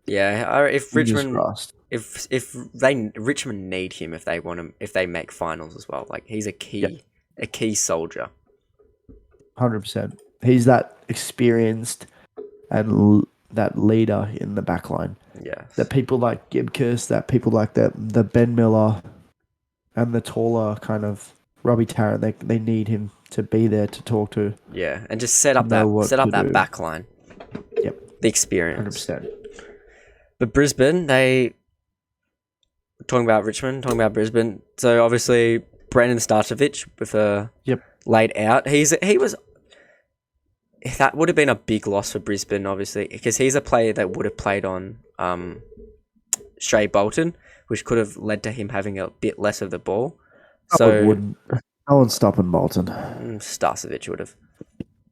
Yeah. If Fingers Richmond, crossed. if they Richmond need him if they want him, if they make finals as well. Like he's Yep, a key soldier. 100%. He's that experienced and that leader in the back line. That Yes. people like Gibcus, that people like the Ben Miller and the taller kind of Robbie Tarrant, they need him to be there to talk to, Yeah, and just know what set to up that do. back line, Yep, the experience. 100%. But Brisbane, they talking about Richmond, talking about Brisbane. So obviously Brandon Starcevich with a Yep. laid out. He was that would have been a big loss for Brisbane, obviously, because he's a player that would have played on Shea Bolton, which could have led to him having a bit less of the ball. No one So wouldn't. No one's stopping Bolton. Starcevich would have.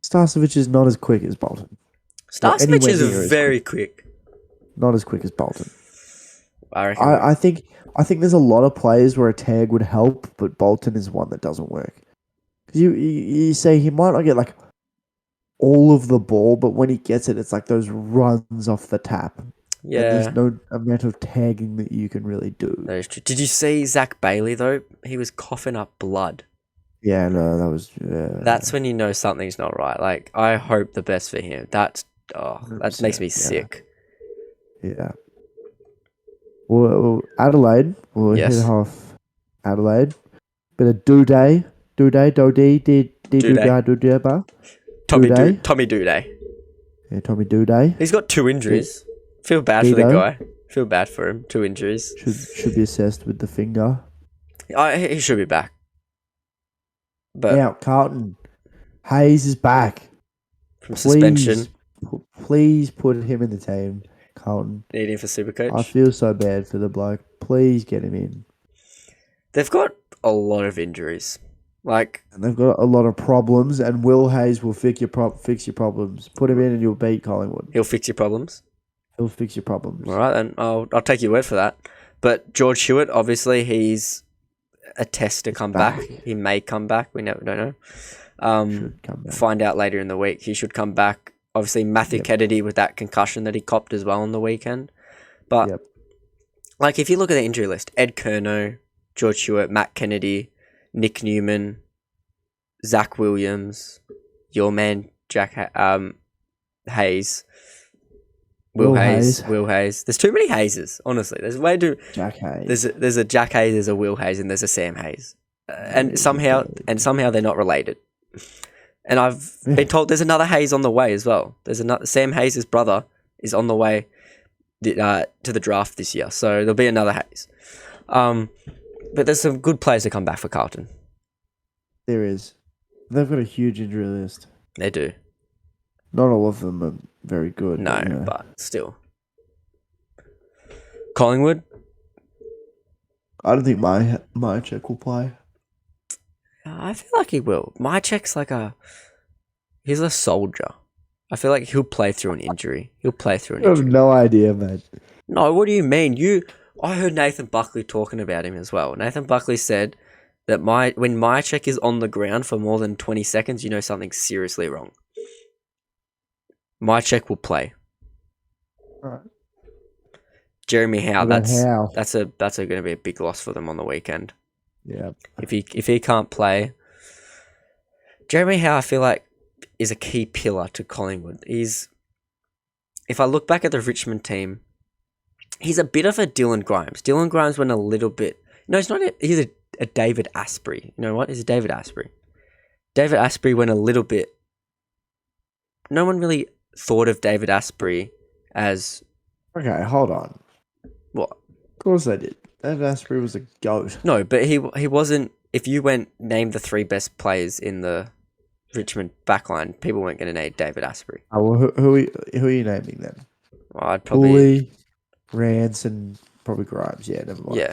Starcevich is not as quick as Bolton. Or Starcevich anywhere is near as very quick. quick. Not as quick as Bolton. I reckon. I think there's a lot of players where a tag would help, but Bolton is one that doesn't work. Because you say he might not get like all of the ball, but when he gets it, it's like those runs off the tap. And there's Yeah. no amount of tagging that you can really do. That is true. Did you see Zach Bailey though? He was coughing up blood. Yeah, no, that was. That's when you know something's not right. Like I hope the best for him. That makes me 100%, sick. Yeah. Well, Adelaide. We'll hit Yes. off Adelaide. Bit of do day, do day, do dee, dee, dee, do Duday. da, do da, ba. Tommy Duday. Duday. Yeah, Tommy do day. He's got 2 injuries. Feel bad for the Dido. guy. Feel bad for him. 2 injuries. Should be assessed with the finger. He should be back. But Now, Carlton. Hayes is back. from suspension, Please put him in the team, Carlton. need him for I Supercoach. feel so bad for the bloke. Please get him in. They've got a lot of injuries. Like And they've got a lot of problems, and Will Hayes will fix your problems. Put him in, and you'll beat Collingwood. he'll fix your problems. He'll fix your problems. All right, then I'll take your word for that. But George Hewitt, obviously, he's a test to come back. He may come back. We don't know. Should come back. Find out later in the week. He should come back. Obviously, Matthew Kennedy with that concussion that he copped as well on the weekend. But Yep. like, if you look at the injury list, Ed Curnow, George Hewitt, Matt Kennedy, Nick Newman, Zach Williams, your man Jack Hayes. Will Hayes. There's too many Hayeses, honestly. There's way too. Jack Hayes. There's a Jack Hayes, there's a Will Hayes, and there's a Sam Hayes, and somehow they're not related. And I've been told there's another Hayes on the way as well. There's another Sam Hayes' brother is on the way to the draft this year, so there'll be another Hayes. But there's some good players to come back for Carlton. There is. They've got a huge injury list. They do. Not all of them are very good. No, but, but still. Collingwood. I don't think my check will play. I feel like he will. My check's he's a soldier. I feel like he'll play through an injury. I have no idea, man. No, what do you mean? I heard Nathan Buckley talking about him as well. Nathan Buckley said that when my check is on the ground for more than 20 seconds, you know something's seriously wrong. My check will play. Right. Jeremy Howe, Howe? that's going to be a big loss for them on the weekend. Yeah. If he can't play, Jeremy Howe, I feel like, is a key pillar to Collingwood. If I look back at the Richmond team, he's a bit of a Dylan Grimes. Dylan Grimes went a little bit. No, he's not. He's a David Asprey. You know what? He's a David Asprey. David Asprey went a little bit. No one really thought of David Asprey as. Okay, hold on. What? Of course they did. David Asprey was a goat. No, but he wasn't. If you name the 3 best players in the Richmond backline, people weren't going to name David Asprey. Oh, well, who are you naming then? Well, I'd probably Hooley, Rance, and probably Grimes. Yeah, never mind. Yeah,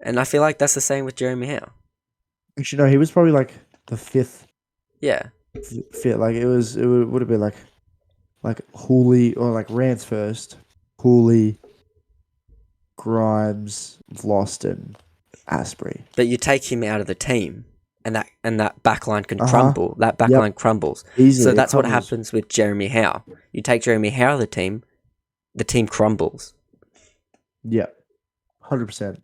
and I feel like that's the same with Jeremy Howe. Actually, no, he was probably like the fifth. Yeah, Like it would have been like Hooley or like Rance first, Hooley, Grimes, Vlosten, Asprey. But you take him out of the team, and that backline can Uh-huh. crumble. That backline crumbles. Easily. So that's what happens with Jeremy Howe. You take Jeremy Howe out of the team crumbles. Yeah. 100%.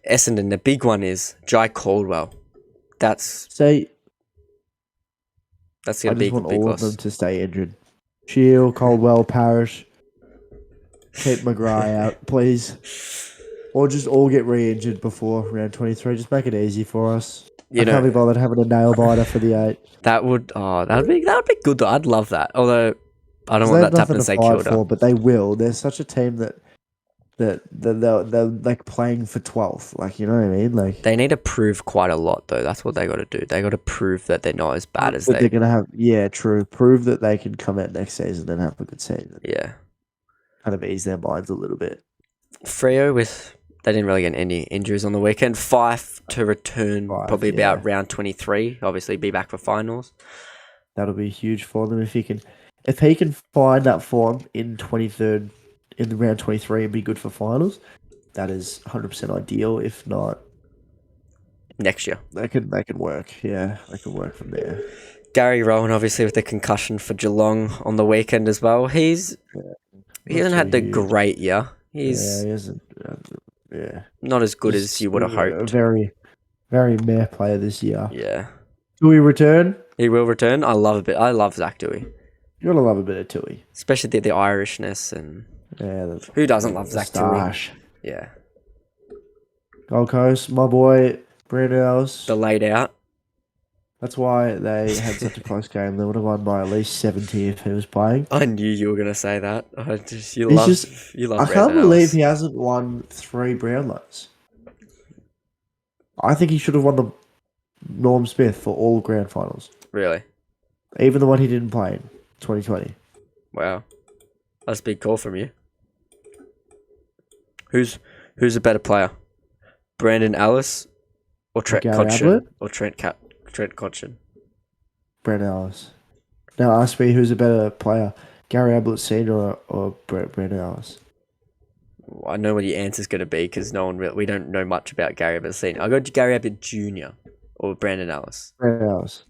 Essendon, the big one is Jai Caldwell. That's Say, going I to be just a want big all loss. of them to stay injured. Shield, Caldwell, Parrish. Keep McGrath out, please. Or just all get re-injured before round 23. Just make it easy for us. I can't be bothered having a nail biter for the 8. That would be good though. I'd love that. Although I don't They want have that to happen nothing to to St fight Kilda. for, but they will. They're such a team that they're like playing for 12th. Like, you know what I mean? Like, They need to prove quite a lot though. That's what they got to do. They got to prove that they're not as bad as they're going to have. Yeah, true. Prove that they can come out next season and have a good season. Yeah. Kind of ease their minds a little bit. Freo they didn't really get any injuries on the weekend. Fife to return probably about round 23. Obviously be back for finals. That'll be huge for them if he can find that form in 23rd in the round 23 and be good for finals. That is 100% ideal. If not, next year they can work. Yeah, they can work from there. Gary Rowan obviously with the concussion for Geelong on the weekend as well. He hasn't had the great year. He hasn't. Not as good as you would have hoped. A very, very meh player this year. Yeah. Tui return? He will return. I love Zach Dewey. You gotta love a bit of Tui. Especially the Irishness and who doesn't love Zach Dewey? Yeah. Gold Coast, my boy Brandon Ellis. The laid out. That's why they had such a close game. They would have won by at least 70 if he was playing. I knew you were gonna say that. You love. I can't believe he hasn't won 3 Brownlows. I think he should have won the Norm Smith for all grand finals. Really? Even the one he didn't play in 2020. Wow. That's a big call from you. Who's a better player? Brandon Ellis or Trent Cotchin? Or Trent Cotchin? Brandon Ellis. Now ask me who's a better player, Gary Ablett Sr. or Brandon Ellis. I know what your answer's going to be because we don't know much about Gary Ablett Sr. I'll go to Gary Ablett Jr. or Brandon Ellis. Brandon Ellis.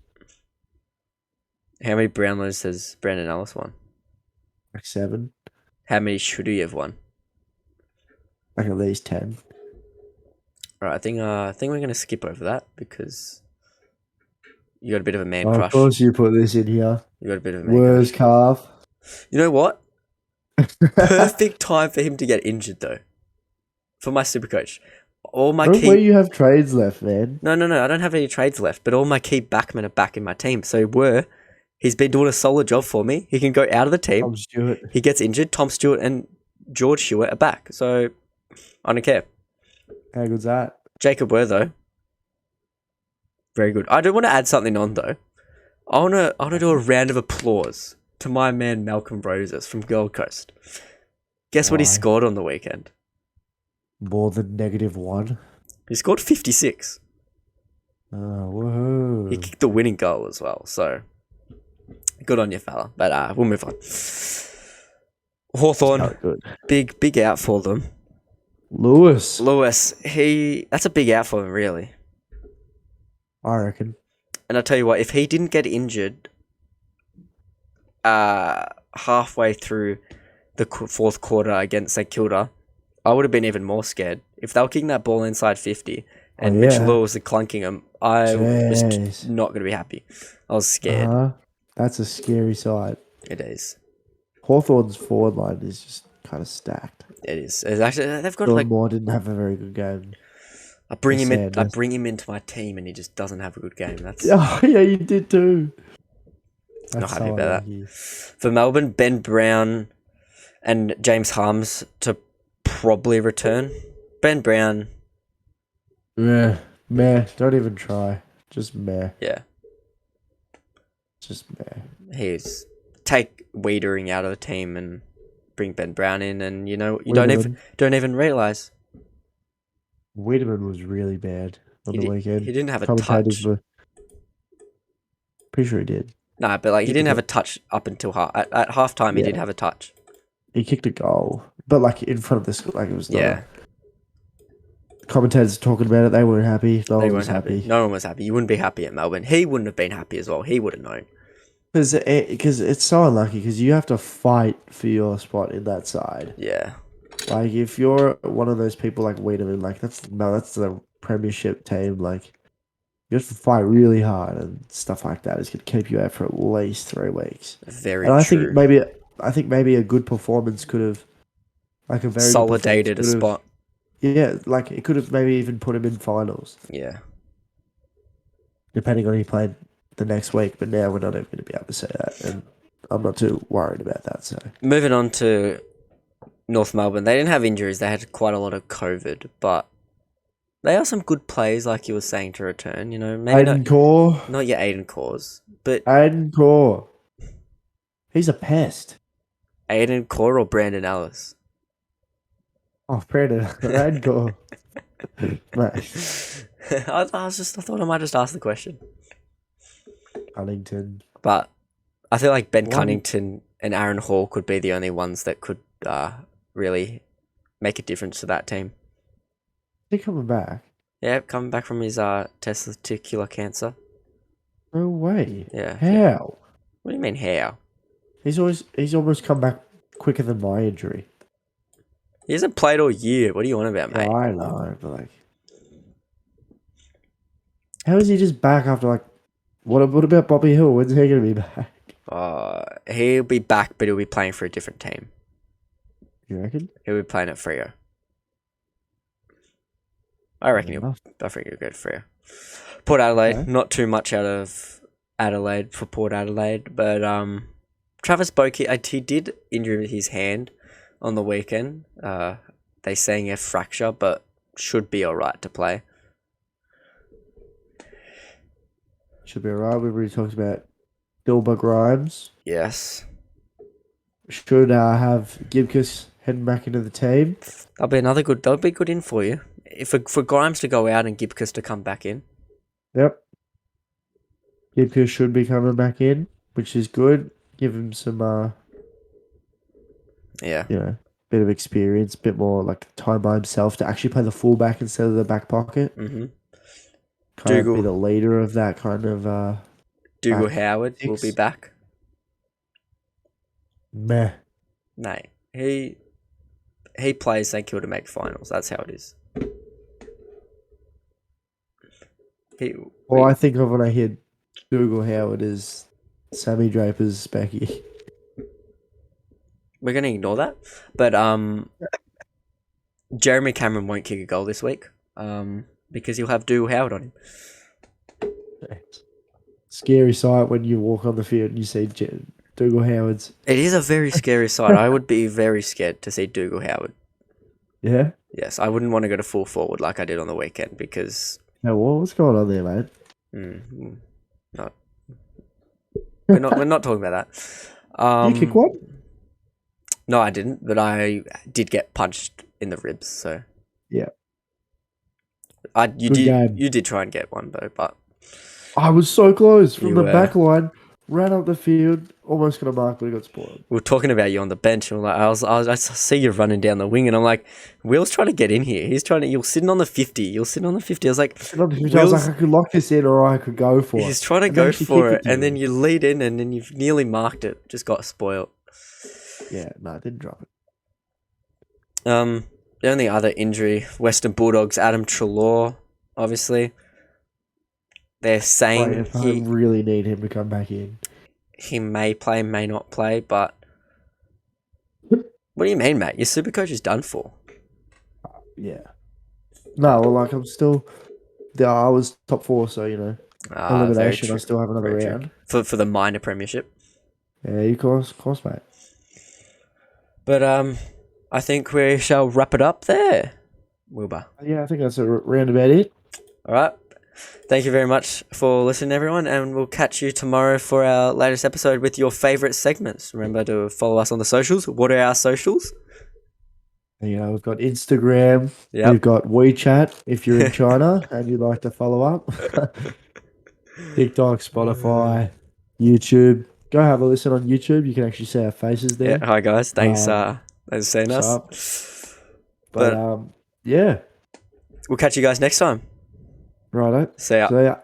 How many Brownlows has Brandon Ellis won? Like 7. How many should he have won? Like at least 10. Alright, I think we're going to skip over that because you got a bit of a man crush. Of course you put this in here. You got a bit of a man Where's crush. Calf? You know what? Perfect time for him to get injured though. For my super coach. Where you have trades left, man. No, I don't have any trades left, but all my key backmen are back in my team. So he's been doing a solid job for me. He can go out of the team. Tom Stewart. He gets injured. Tom Stewart and George Stewart are back. So I don't care. How good's that? Jacob Ware though. Very good. I do want to add something on though. I want to do a round of applause to my man Malcolm Roses from Gold Coast. Guess what he scored on the weekend? More than -1. He scored 56. Oh, woohoo. He kicked the winning goal as well. So good on you, fella. But we'll move on. Hawthorn, big out for them. Lewis, that's a big out for him, really. I reckon. And I'll tell you what, if he didn't get injured halfway through the fourth quarter against St Kilda, I would have been even more scared. If they were kicking that ball inside 50 and Mitch Lewis was clunking him, I was not going to be happy. I was scared. That's a scary sight. It is. Hawthorn's forward line is just kind of stacked. It is. It's actually, they've got Jordan Moore didn't have a very good game. I bring him into my team and he just doesn't have a good game. Oh yeah, you did too. Not happy about that. For Melbourne, Ben Brown and James Harms to probably return. Ben Brown. Meh. Don't even try. Just meh. Yeah. Just meh. He's take Wiedering out of the team and bring Ben Brown in, and you don't even realize. Wiedemann was really bad on the weekend. He didn't have a touch. Pretty sure he did. No, but he didn't have a touch up until at halftime. He didn't have a touch. He kicked a goal, but in front of the school, it was not commentators talking about it. They weren't happy. No They one weren't was happy. No one was happy. You wouldn't be happy at Melbourne. He wouldn't have been happy as well. He would have known. Because it's so unlucky because you have to fight for your spot in that side. Yeah. Like if you're one of those people like Wiedemann, like that's the premiership team. Like you have to fight really hard and stuff like that. It's gonna keep you out for at least 3 weeks. Very And true. I think maybe a good performance could have, like a very Solidated a good spot. Yeah, like it could have maybe even put him in finals. Yeah. Depending on who he played the next week. But now we're not even going to be able to say that, and I'm not too worried about that. So moving on to North Melbourne, they didn't have injuries. They had quite a lot of COVID, but they are some good players, like you were saying, to return. You know, maybe Aiden Core, not your Aiden Cores, but Aiden Core, he's a pest. Aiden Core or Brandon Ellis. Oh, Brandon, Aiden Core. I thought I might just ask the question. Cunnington. But I feel like Ben Cunnington and Aaron Hall could be the only ones that could really make a difference to that team. Is he coming back? Yeah, coming back from his testicular cancer. No way. Yeah. How? What do you mean how? He's almost come back quicker than my injury. He hasn't played all year. What are you on about, mate? Yeah, I know, but like, how is he just back after like? What about Bobby Hill? When's he going to be back? He'll be back, but he'll be playing for a different team. You reckon? He'll be playing at Freo. I reckon he'll go to Freo. Port Adelaide, Okay. Not too much out of Adelaide for Port Adelaide, but Travis Boak, he did injure his hand on the weekend. They saying a fracture, but should be alright to play. Should be alright. We've already talked about Dilber Grimes. Yes. Should have Gibcus heading back into the team. That'll be good in for you. For Grimes to go out and Gibcus to come back in. Yep. Gibcus should be coming back in, which is good. Give him some, Yeah. Bit of experience, bit more like time by himself to actually play the fullback instead of the back pocket. Mm-hmm. Kind of be the leader of that kind of. Dougal Howard will be back. Meh. No, he plays St Kilda make finals. That's how it is. All I think of when I hear Dougal Howard is Sammy Draper's Becky. We're gonna ignore that, but Jeremy Cameron won't kick a goal this week, because he'll have Dougal Howard on him. Scary sight when you walk on the field and you see Dougal Howard's. It is a very scary sight. I would be very scared to see Dougal Howard. Yeah? Yes, I wouldn't want to go to full forward like I did on the weekend because... Now, what's going on there, mate? No. We're not talking about that. You kick one? No, I didn't, but I did get punched in the ribs, so... Yeah. You did try and get one, though, but... I was so close from the back line, ran up the field, almost got a mark, but it got spoiled. We were talking about you on the bench, and I see you running down the wing, and I'm like, Will's trying to get in here. You're sitting on the 50. I was like, I was like, I could lock this in, or I could go for it. He's trying to go for it, and then you lead in, and then you've nearly marked it. Just got spoiled. Yeah, no, I didn't drop it. The only other injury, Western Bulldogs, Adam Treloar, obviously. They're saying I really need him to come back in. He may play, may not play, but... What do you mean, mate? Your Supercoach is done for. Yeah. No, well, like, I'm still... I was top 4, so, elimination, I still have another round. For the minor premiership? Yeah, of course, mate. But, I think we shall wrap it up there, Wilbur. Yeah, I think that's around about it. All right. Thank you very much for listening, everyone, and we'll catch you tomorrow for our latest episode with your favourite segments. Remember to follow us on the socials. What are our socials? We've got Instagram. Yep. We've got WeChat if you're in China and you'd like to follow up. TikTok, Spotify, YouTube. Go have a listen on YouTube. You can actually see our faces there. Yeah, hi, guys. Thanks for seeing us. But yeah. We'll catch you guys next time. Righto. See ya. See ya.